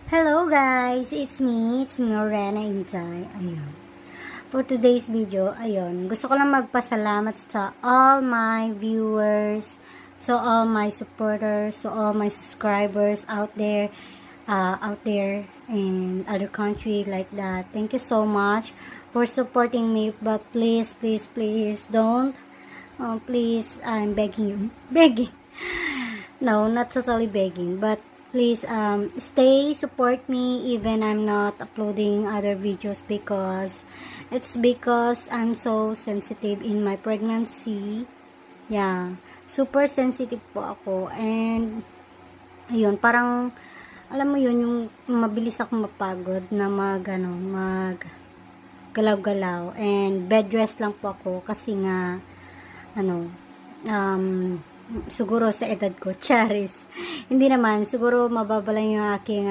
Hello guys, it's me Morena Intay. Ayun. For today's video, ayun, gusto ko lang magpasalamat sa all my viewers, so all my supporters, so all my subscribers out there in other country like that. Thank you so much for supporting me, but please don't, please, I'm begging you, begging. No, not totally begging, but please stay support me even I'm not uploading other videos because I'm so sensitive in my pregnancy. Yeah, super sensitive po ako, and ayun, parang alam mo yun, yung mabilis ako mapagod na mag galaw-galaw, and bed rest lang po ako kasi nga siguro sa edad ko, charis. Hindi naman, siguro mababa lang yung aking